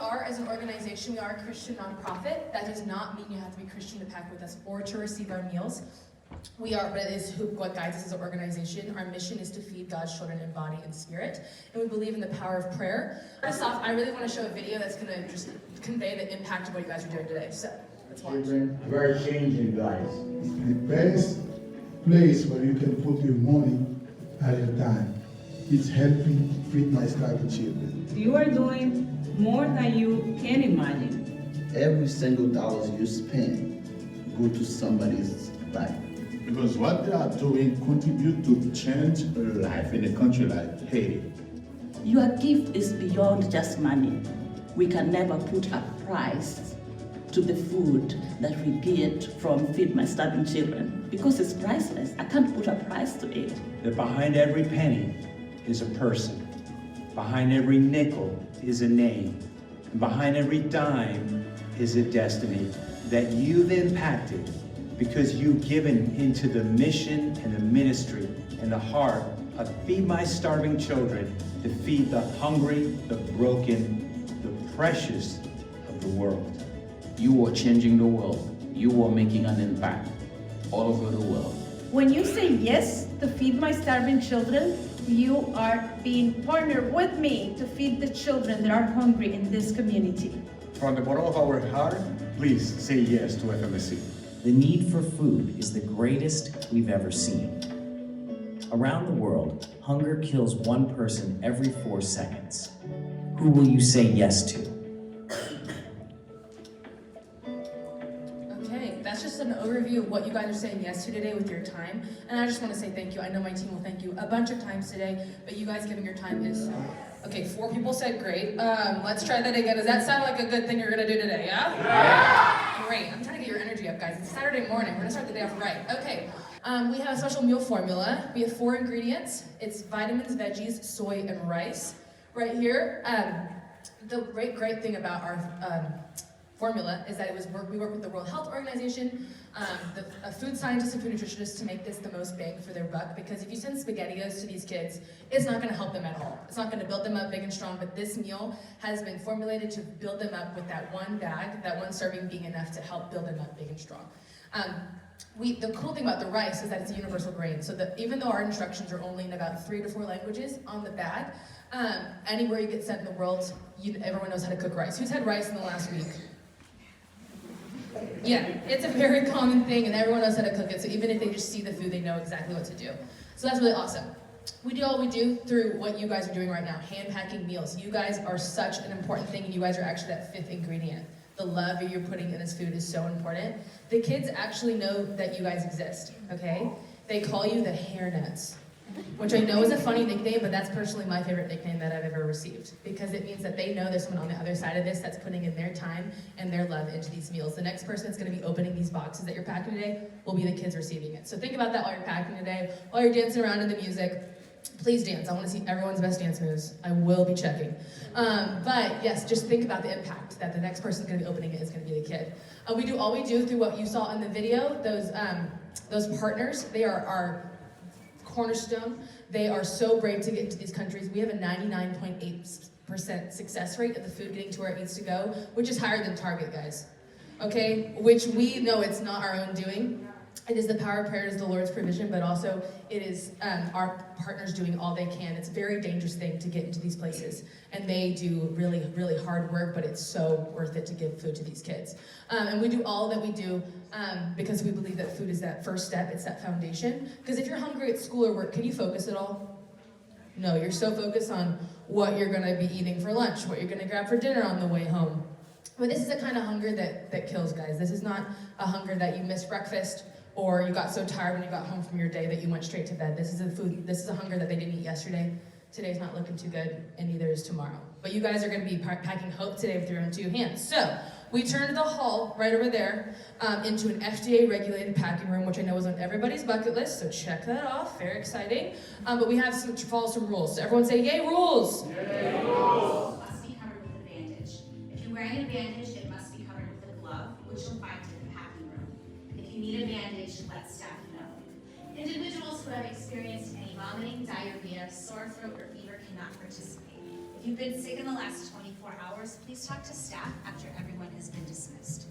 are as an organization, we are a Christian nonprofit. That does not mean you have to be Christian to pack with us or to receive our meals. We are, but it is what guides us as an organization. Our mission is to feed God's children in body and spirit, and we believe in the power of prayer. First off, I really want to show a video that's going to just convey the impact of what you guys are doing today. So, let's watch. Children, we're changing lives. It's the best place where you can put your money at a time. It's helping feed my starving children. You are doing more than you can imagine. Every single dollar you spend go to somebody's life. Because what they are doing contribute to change life in a country like Haiti. Your gift is beyond just money. We can never put a price to the food that we get from Feed My Starving Children because it's priceless. I can't put a price to it. That behind every penny is a person. Behind every nickel is a name. And behind every dime is a destiny that you've impacted because you've given into the mission and the ministry and the heart of Feed My Starving Children to feed the hungry, the broken, the precious of the world. You are changing the world. You are making an impact all over the world. When you say yes to Feed My Starving Children, you are being partnered with me to feed the children that are hungry in this community. From the bottom of our heart, please say yes to FMSC. The need for food is the greatest we've ever seen. Around the world, hunger kills one person every 4 seconds. Who will you say yes to? Okay, that's just an overview of what you guys are saying yes to today with your time. And I just want to say thank you. I know my team will thank you a bunch of times today, but you guys giving your time is... Okay, 4 people said great. Let's try that again. Does that sound like a good thing you're gonna do today, yeah? Yeah! Great, I'm trying to get your energy up, guys. It's Saturday morning, we're gonna start the day off right. Okay, we have a special meal formula. We have 4 ingredients. It's vitamins, veggies, soy, and rice. Right here, the great thing about our formula is that we work with the World Health Organization, a food scientist and food nutritionist to make this the most bang for their buck, because if you send SpaghettiOs to these kids, it's not gonna help them at all. It's not gonna build them up big and strong, but this meal has been formulated to build them up with that one bag, that one serving being enough to help build them up big and strong. The cool thing about the rice is that it's a universal grain, so that even though our instructions are only in about 3 to 4 languages on the bag, anywhere you get sent in the world, everyone knows how to cook rice. Who's had rice in the last week? Yeah, it's a very common thing and everyone knows how to cook it, so even if they just see the food, they know exactly what to do. So that's really awesome. We do all we do through what you guys are doing right now, hand packing meals. You guys are such an important thing, and you guys are actually that 5th ingredient. The love you're putting in this food is so important. The kids actually know that you guys exist, okay? They call you the hairnuts, which I know is a funny nickname, but that's personally my favorite nickname that I've ever received, because it means that they know there's someone on the other side of this that's putting in their time and their love into these meals. The next person that's gonna be opening these boxes that you're packing today will be the kids receiving it. So think about that while you're packing today, while you're dancing around in the music. Please dance. I want to see everyone's best dance moves. I will be checking. But yes, just think about the impact that the next person going to be opening it is going to be the kid. We do all we do through what you saw in the video. Those partners, they are our cornerstone. They are so brave to get into these countries. We have a 99.8% success rate of the food getting to where it needs to go, which is higher than Target, guys. Okay? Which we know it's not our own doing. It is the power of prayer, it is the Lord's provision, but also it is our partners doing all they can. It's a very dangerous thing to get into these places, and they do really, really hard work, but it's so worth it to give food to these kids. And we do all that we do because we believe that food is that first step, it's that foundation. Because if you're hungry at school or work, can you focus at all? No, you're so focused on what you're gonna be eating for lunch, what you're gonna grab for dinner on the way home. But this is the kind of hunger that kills, guys. This is not a hunger that you missed breakfast, or you got so tired when you got home from your day that you went straight to bed. This is a hunger that they didn't eat yesterday. Today's not looking too good, and neither is tomorrow. But you guys are gonna be packing hope today with your own 2 hands. So, we turned the hall right over there into an SGA regulated packing room, which I know is on everybody's bucket list, so check that off, very exciting. But we have to follow some rules. So everyone say, yay, rules! Yay, rules! Must be covered with a bandage. If you're wearing a bandage, it must be covered with a glove, which you'll find in the packing room. If you need a bandage, let staff know. Individuals who have experienced any vomiting, diarrhea, sore throat, or fever cannot participate. If you've been sick in the last 24 hours, please talk to staff after everyone has been dismissed.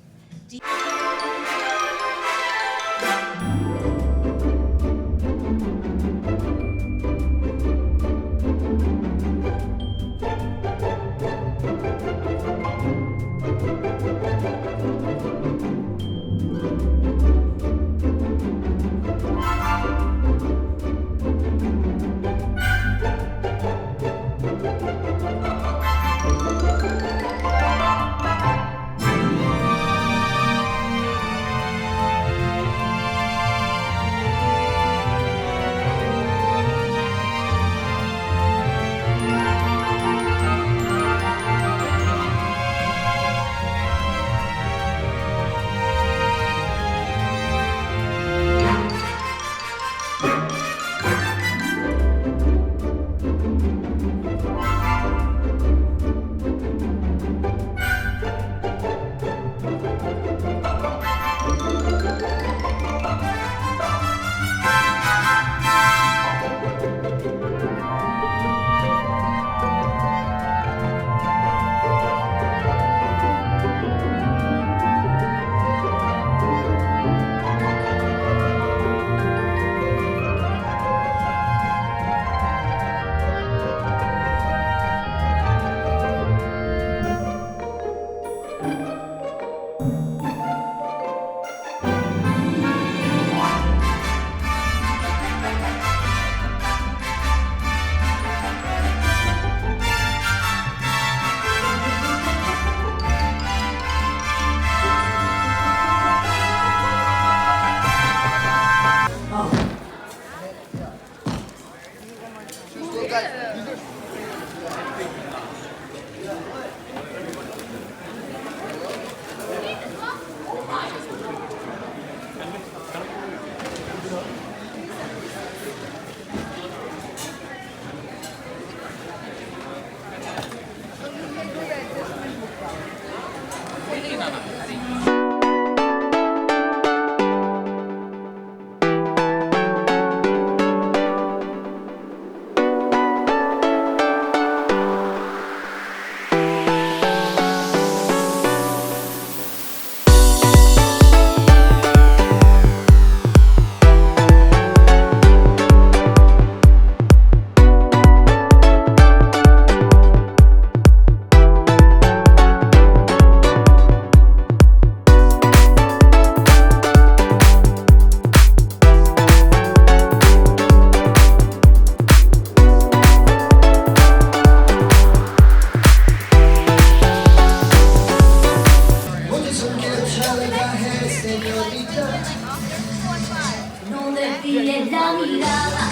No desvíes la mirada.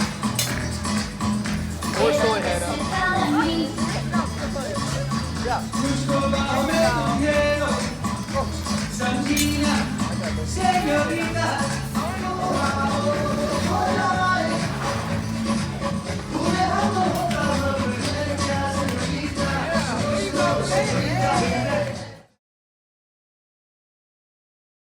Señorita,